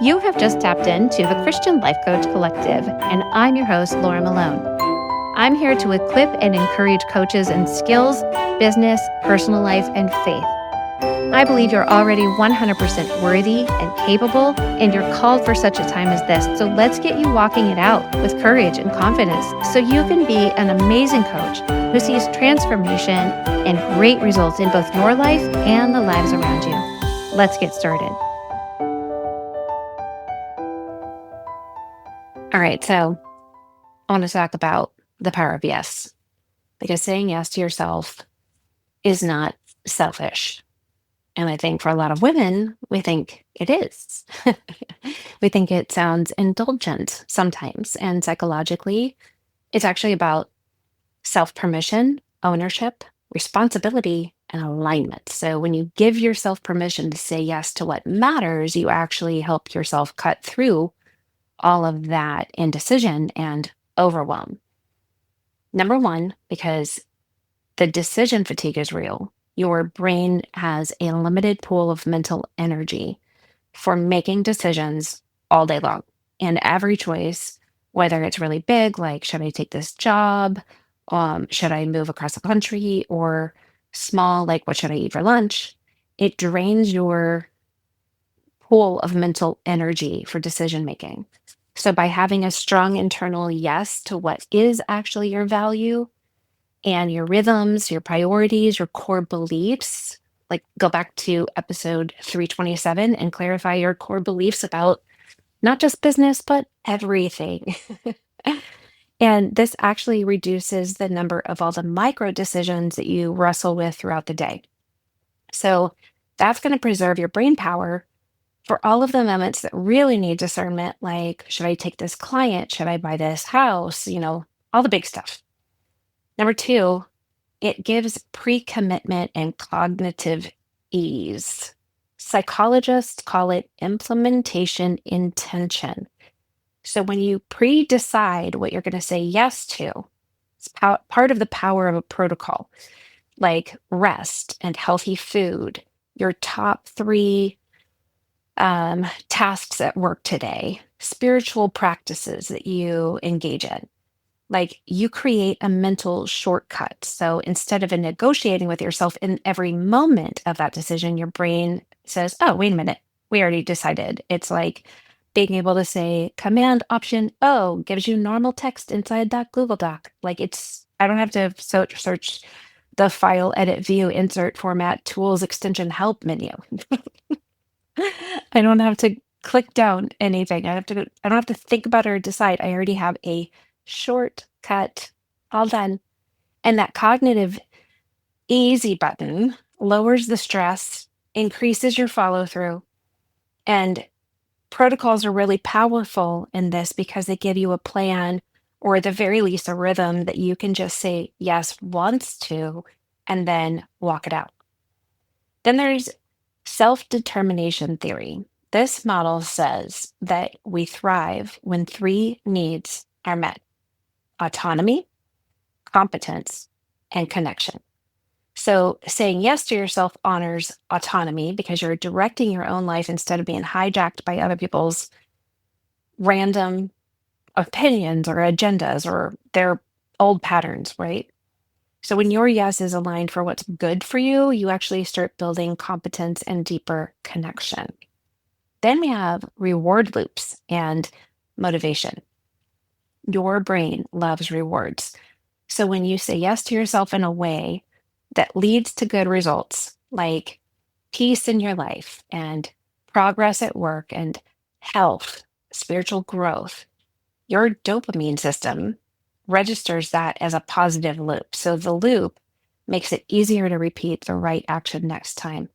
You have just tapped into the Christian Life Coach Collective, and I'm your host, Laura Malone. I'm here to equip and encourage coaches in skills, business, personal life, and faith. I believe you're already 100% worthy and capable, and you're called for such a time as this. So let's get you walking it out with courage and confidence so you can be an amazing coach who sees transformation and great results in both your life and the lives around you. Let's get started. All right, so I want to talk about the power of yes, because saying yes to yourself is not selfish. And I think for a lot of women, we think it is. We think it sounds indulgent sometimes. And psychologically, it's actually about self permission, ownership, responsibility, and alignment. So when you give yourself permission to say yes to what matters, you actually help yourself cut through all of that indecision and overwhelm. Number one, because the decision fatigue is real. Your brain has a limited pool of mental energy for making decisions all day long. And every choice, whether it's really big, like should I take this job? Should I move across the country? Or small, like what should I eat for lunch? It drains your pool of mental energy for decision making. So by having a strong internal yes to what is actually your value, and your rhythms, your priorities, your core beliefs. Like go back to episode 327 and clarify your core beliefs about not just business, but everything. And this actually reduces the number of all the micro decisions that you wrestle with throughout the day. So that's going to preserve your brain power for all of the moments that really need discernment, like should I take this client? Should I buy this house? All the big stuff. Number two, it gives pre commitment and cognitive ease. Psychologists call it implementation intention. So when you pre decide what you're going to say yes to, it's part of the power of a protocol, like rest and healthy food, your top three tasks at work today, spiritual practices that you engage in. Like you create a mental shortcut. So instead of negotiating with yourself in every moment of that decision, your brain says, oh, wait a minute, we already decided. It's like being able to say Command Option O gives you normal text inside that Google Doc. Like I don't have to search the file, edit, view, insert, format, tools, extension, help menu. I don't have to click down anything. I don't have to think about it or decide. I already have a shortcut all done. And that cognitive easy button lowers the stress, increases your follow through. And protocols are really powerful in this because they give you a plan or at the very least a rhythm that you can just say yes once to and then walk it out. Then there's self-determination theory. This model says that we thrive when three needs are met: autonomy, competence, and connection. So saying yes to yourself honors autonomy because you're directing your own life instead of being hijacked by other people's random opinions or agendas or their old patterns, right? So when your yes is aligned for what's good for you, you actually start building competence and deeper connection. Then we have reward loops and motivation. Your brain loves rewards. So when you say yes to yourself in a way that leads to good results, like peace in your life and progress at work and health, spiritual growth, your dopamine system registers that as a positive loop. So the loop makes it easier to repeat the right action next time.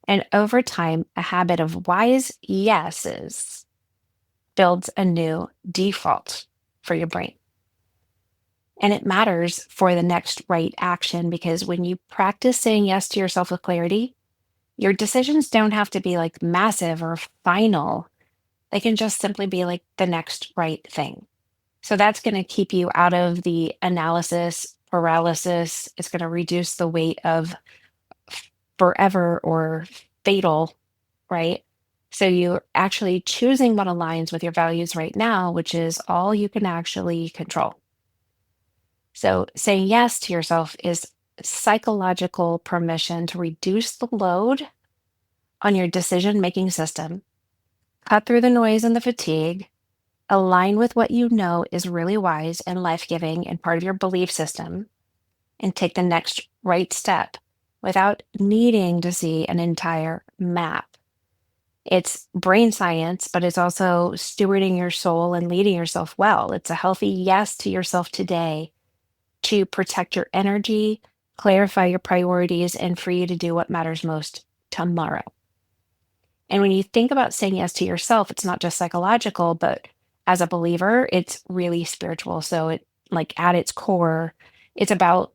And over time, a habit of wise yeses builds a new default for your brain. And it matters for the next right action because when you practice saying yes to yourself with clarity, your decisions don't have to be like massive or final. They can just simply be like the next right thing. So that's going to keep you out of the analysis paralysis. It's going to reduce the weight of forever or fatal, right? So you're actually choosing what aligns with your values right now, which is all you can actually control. So saying yes to yourself is psychological permission to reduce the load on your decision making system, cut through the noise and the fatigue, align with what you know is really wise and life giving and part of your belief system, and take the next right step without needing to see an entire map. It's brain science, but it's also stewarding your soul and leading yourself well. It's a healthy yes to yourself today to protect your energy, clarify your priorities, and for you to do what matters most tomorrow. And when you think about saying yes to yourself, it's not just psychological, but as a believer, it's really spiritual. So it like at its core, it's about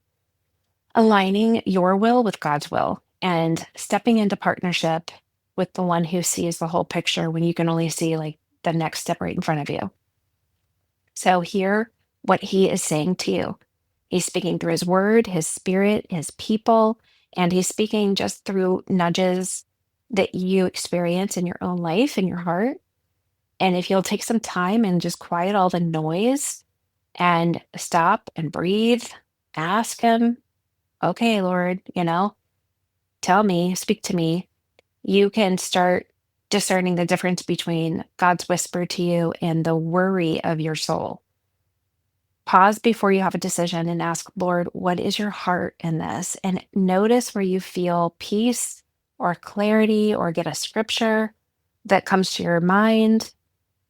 aligning your will with God's will and stepping into partnership with the one who sees the whole picture when you can only see like the next step right in front of you. So hear what he is saying to you. He's speaking through his word, his spirit, his people, and he's speaking just through nudges that you experience in your own life, in your heart. And if you'll take some time and just quiet all the noise and stop and breathe, ask him, okay, Lord, tell me, speak to me, you can start discerning the difference between God's whisper to you and the worry of your soul. Pause before you have a decision and ask, Lord, what is your heart in this? And notice where you feel peace or clarity or get a scripture that comes to your mind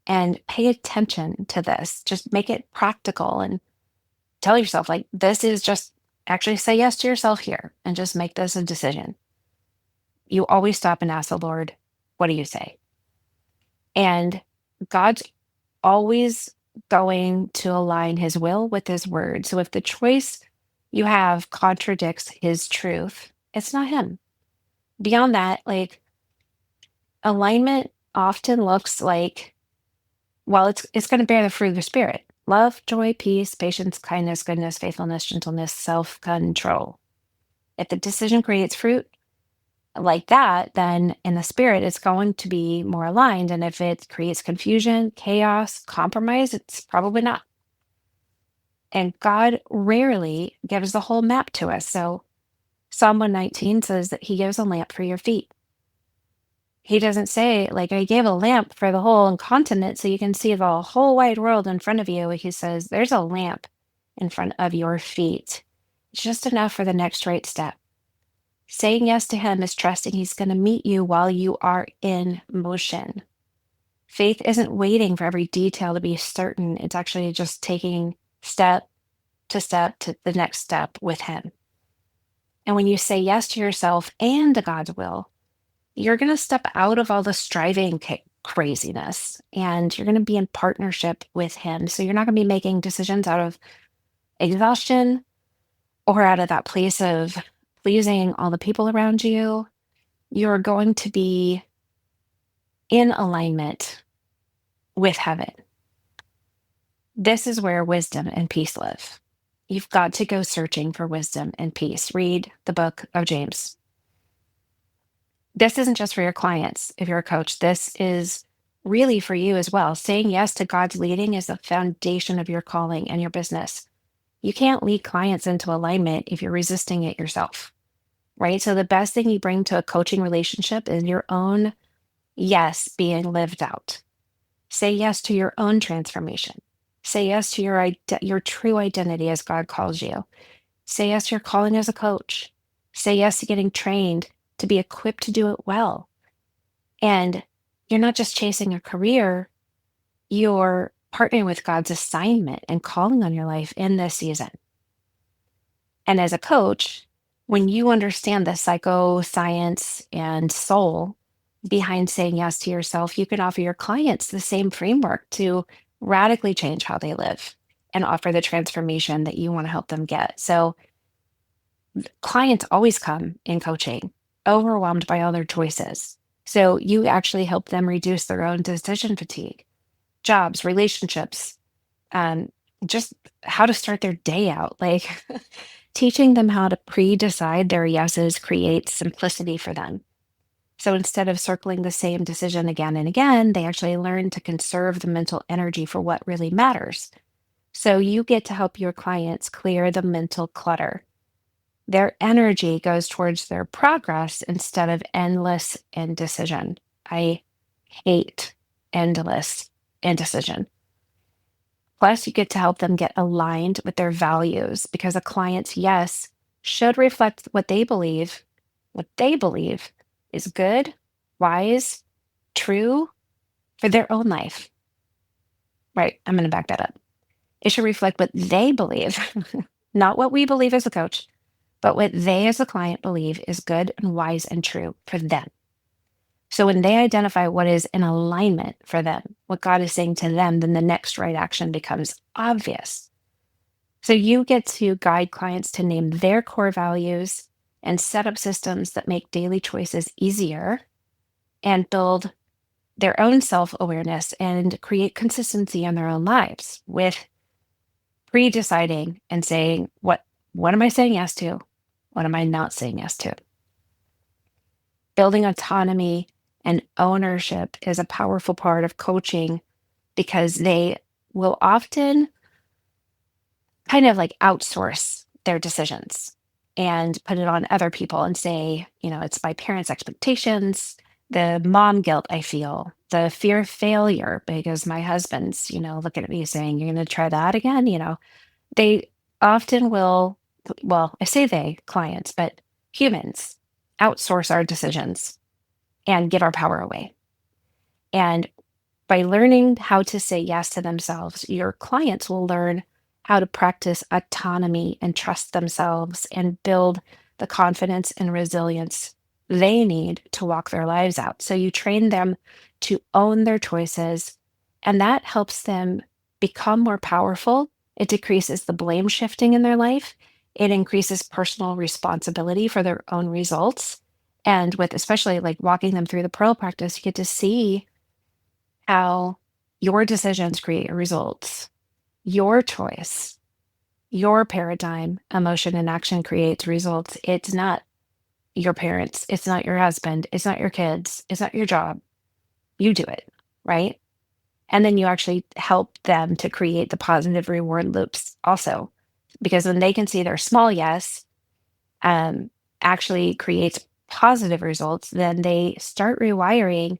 and pay attention to this. Just make it practical and tell yourself, like, this is just actually say yes to yourself here and just make this a decision. You always stop and ask the Lord, what do you say? And God's always going to align his will with his word. So if the choice you have contradicts his truth, it's not him. Beyond that, like alignment often looks like, well, it's going to bear the fruit of the spirit. Love, joy, peace, patience, kindness, goodness, faithfulness, gentleness, self-control. If the decision creates fruit like that, then in the spirit, it's going to be more aligned. And if it creates confusion, chaos, compromise, it's probably not. And God rarely gives the whole map to us. So Psalm 119 says that he gives a lamp for your feet. He doesn't say, like, I gave a lamp for the whole continent so you can see the whole wide world in front of you. He says, there's a lamp in front of your feet. It's just enough for the next right step. Saying yes to him is trusting he's going to meet you while you are in motion. Faith isn't waiting for every detail to be certain. It's actually just taking step to the next step with him. And when you say yes to yourself and to God's will, you're going to step out of all the striving craziness and you're going to be in partnership with him. So you're not going to be making decisions out of exhaustion or out of that place of pleasing all the people around you. You're going to be in alignment with heaven. This is where wisdom and peace live. You've got to go searching for wisdom and peace. Read the book of James. This isn't just for your clients. If you're a coach, this is really for you as well. Saying yes to God's leading is the foundation of your calling and your business. You can't lead clients into alignment if you're resisting it yourself, right? So the best thing you bring to a coaching relationship is your own yes being lived out. Say yes to your own transformation. Say yes to your true identity as God calls you. Say yes to your calling as a coach. Say yes to getting trained to be equipped to do it well. And you're not just chasing a career, you're partnering with God's assignment and calling on your life in this season. And as a coach, when you understand the psychoscience and soul behind saying yes to yourself, you can offer your clients the same framework to radically change how they live and offer the transformation that you want to help them get. So clients always come in coaching overwhelmed by all their choices. So you actually help them reduce their own decision fatigue, jobs, relationships, um, just how to start their day out. Like teaching them how to pre decide their yeses creates simplicity for them. So instead of circling the same decision again and again, they actually learn to conserve the mental energy for what really matters. So you get to help your clients clear the mental clutter. Their energy goes towards their progress instead of endless indecision. I hate endless indecision. Plus, you get to help them get aligned with their values because a client's yes should reflect what they believe is good, wise, true for their own life. Right. I'm going to back that up. It should reflect what they believe, not what we believe as a coach, but what they as a client believe is good and wise and true for them. So when they identify what is in alignment for them, what God is saying to them, then the next right action becomes obvious. So you get to guide clients to name their core values and set up systems that make daily choices easier and build their own self awareness and create consistency in their own lives with pre deciding and saying, what am I saying yes to? What am I not saying yes to? Building autonomy and ownership is a powerful part of coaching because they will often kind of like outsource their decisions and put it on other people and say, it's my parents' expectations, the mom guilt I feel, the fear of failure because my husband's, looking at me saying, you're going to try that again. They often will, well, I say they, clients, but humans outsource our decisions and give our power away. And by learning how to say yes to themselves, your clients will learn how to practice autonomy and trust themselves and build the confidence and resilience they need to walk their lives out. So you train them to own their choices, and that helps them become more powerful. It decreases the blame shifting in their life. It increases personal responsibility for their own results. And with especially like walking them through the pearl practice, you get to see how your decisions create results. Your choice, your paradigm, emotion, and action creates results. It's not your parents, it's not your husband, it's not your kids, it's not your job. You do it, right? And then you actually help them to create the positive reward loops also. Because when they can see their small yes um, actually creates positive results, then they start rewiring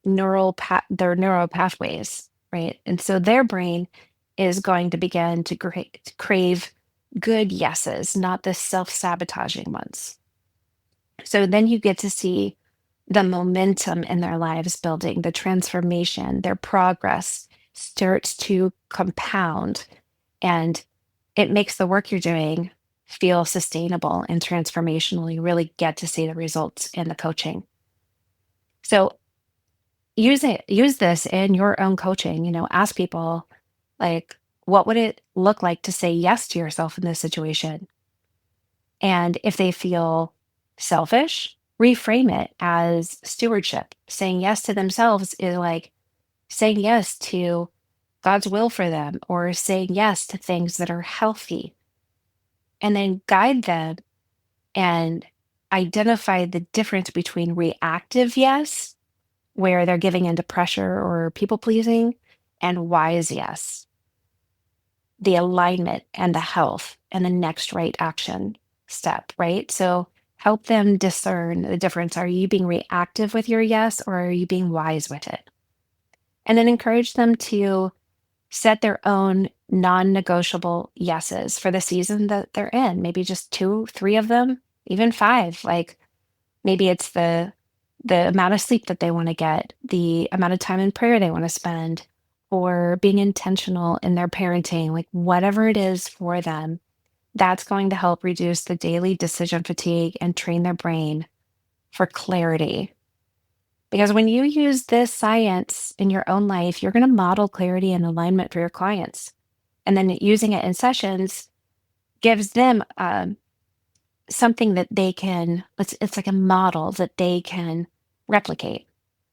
their neural pathways, right? And so their brain is going to begin to crave good yeses, not the self-sabotaging ones. So then you get to see the momentum in their lives building, the transformation, their progress starts to compound, and it makes the work you're doing feel sustainable and transformational. You really get to see the results in the coaching. So use this in your own coaching, ask people like, what would it look like to say yes to yourself in this situation? And if they feel selfish, reframe it as stewardship. Saying yes to themselves is like saying yes to God's will for them or saying yes to things that are healthy, and then guide them and identify the difference between reactive yes, where they're giving into pressure or people pleasing, and wise yes, the alignment and the health and the next right action step, right? So help them discern the difference. Are you being reactive with your yes, or are you being wise with it? And then encourage them to set their own non negotiable yeses for the season that they're in. Maybe just two, three of them, even five. Like maybe it's the amount of sleep that they want to get, the amount of time in prayer they want to spend, or being intentional in their parenting, like whatever it is for them, that's going to help reduce the daily decision fatigue and train their brain for clarity. Because when you use this science in your own life, you're going to model clarity and alignment for your clients. And then using it in sessions gives them something that they can, it's like a model that they can replicate,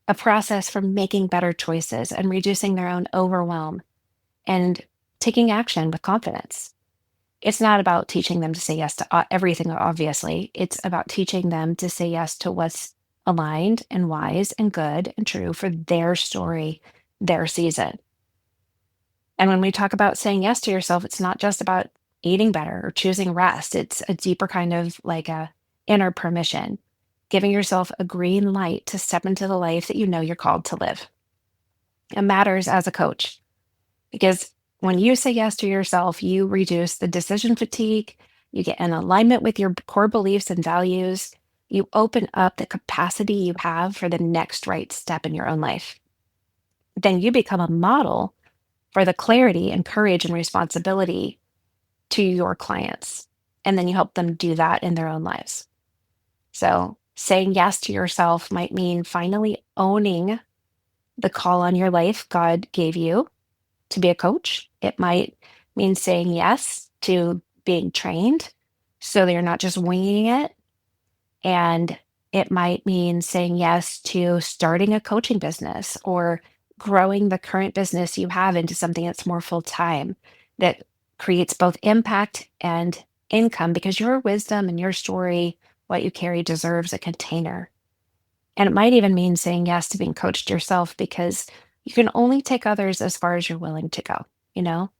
a process for making better choices and reducing their own overwhelm and taking action with confidence. It's not about teaching them to say yes to everything, obviously. It's about teaching them to say yes to what's aligned and wise and good and true for their story, their season. And when we talk about saying yes to yourself, it's not just about eating better or choosing rest. It's a deeper kind of like a inner permission, giving yourself a green light to step into the life that you know you're called to live. It matters as a coach because when you say yes to yourself, you reduce the decision fatigue, you get in alignment with your core beliefs and values, you open up the capacity you have for the next right step in your own life. Then you become a model for the clarity and courage and responsibility to your clients. And then you help them do that in their own lives. So saying yes to yourself might mean finally owning the call on your life God gave you to be a coach. It might mean saying yes to being trained so that you're not just winging it. And it might mean saying yes to starting a coaching business or growing the current business you have into something that's more full time that creates both impact and income because your wisdom and your story, what you carry, deserves a container. And it might even mean saying yes to being coached yourself because you can only take others as far as you're willing to go. You know,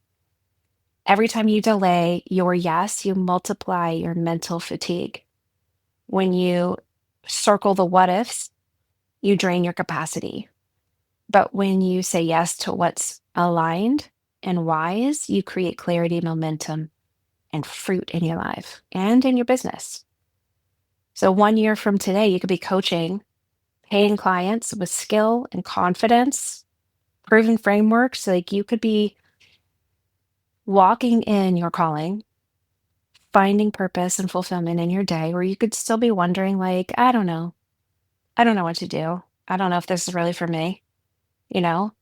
every time you delay your yes, you multiply your mental fatigue. When you circle the what ifs, you drain your capacity. But when you say yes to what's aligned and wise, you create clarity, momentum, and fruit in your life and in your business. So 1 year from today, you could be coaching paying clients with skill and confidence, proven frameworks. Like you could be walking in your calling, finding purpose and fulfillment in your day, or you could still be wondering, like, I don't know. I don't know what to do. I don't know if this is really for me. You know,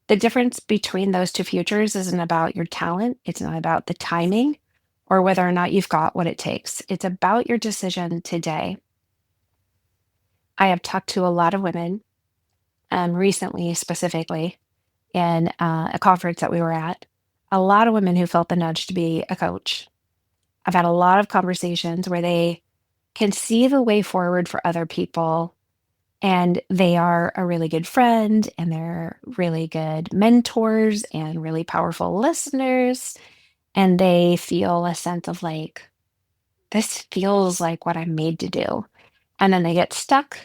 the difference between those two futures isn't about your talent, it's not about the timing or whether or not you've got what it takes. It's about your decision today. I have talked to a lot of women recently, specifically in a conference that we were at, a lot of women who felt the nudge to be a coach. I've had a lot of conversations where they can see the way forward for other people and they are a really good friend and they're really good mentors and really powerful listeners. And they feel a sense of like, this feels like what I'm made to do. And then they get stuck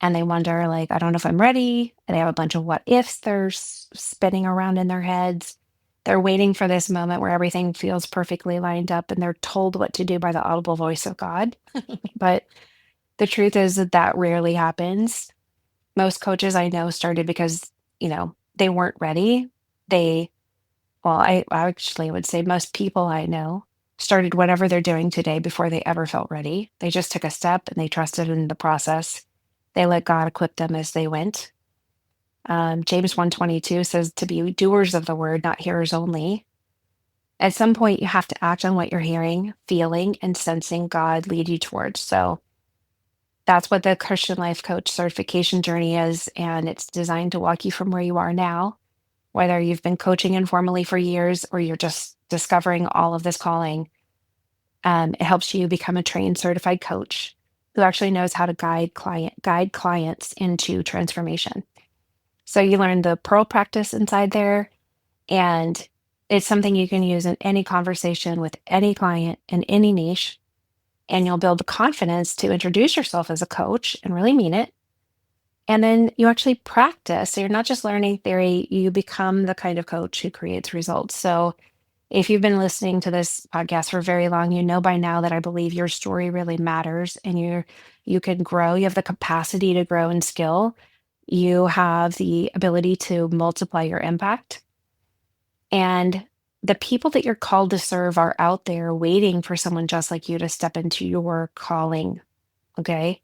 and they wonder, like, I don't know if I'm ready. And they have a bunch of what ifs they're spinning around in their heads. They're waiting for this moment where everything feels perfectly lined up and they're told what to do by the audible voice of God. But the truth is that that rarely happens. Most coaches I know started because, they weren't ready. They, well, I actually would say most people I know started whatever they're doing today before they ever felt ready. They just took a step and they trusted in the process. They let God equip them as they went. James 1:22 says to be doers of the word, not hearers only. At some point, you have to act on what you're hearing, feeling, and sensing God lead you towards. So that's what the Christian Life Coach certification journey is. And it's designed to walk you from where you are now, whether you've been coaching informally for years or you're just discovering all of this calling. It helps you become a trained certified coach who actually knows how to guide clients into transformation. So you learn the pearl practice inside there, and it's something you can use in any conversation with any client in any niche. And you'll build the confidence to introduce yourself as a coach and really mean it. And then you actually practice. So you're not just learning theory, you become the kind of coach who creates results. So if you've been listening to this podcast for very long, you know by now that I believe your story really matters and you can grow. You have the capacity to grow and skill. You have the ability to multiply your impact. And the people that you're called to serve are out there waiting for someone just like you to step into your calling. Okay.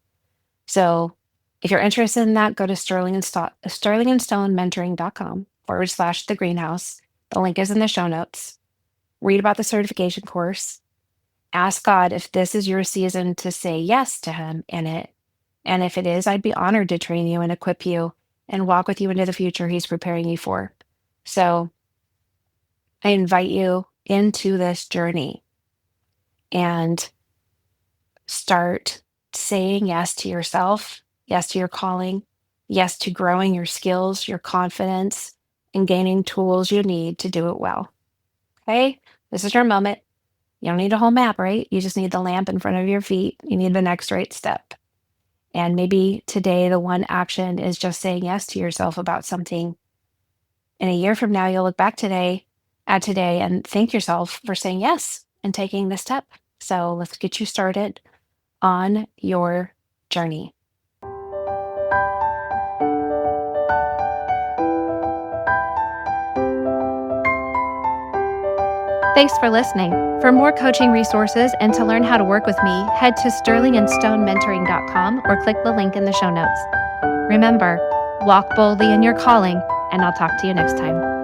So if you're interested in that, go to sterlingandstonementoring.com/, the greenhouse. The link is in the show notes. Read about the certification course. Ask God if this is your season to say yes to Him in it. And if it is, I'd be honored to train you and equip you and walk with you into the future He's preparing you for. So I invite you into this journey and start saying yes to yourself yes to your calling, yes to growing your skills, your confidence, and gaining tools you need to do it well. Okay? This is your moment. You don't need a whole map, right? You just need the lamp in front of your feet. You need the next right step. And maybe today, the one action is just saying yes to yourself about something. And a year from now, you'll look back at today and thank yourself for saying yes and taking this step. So let's get you started on your journey. Thanks for listening. For more coaching resources and to learn how to work with me, head to sterlingandstonementoring.com or click the link in the show notes. Remember, walk boldly in your calling, and I'll talk to you next time.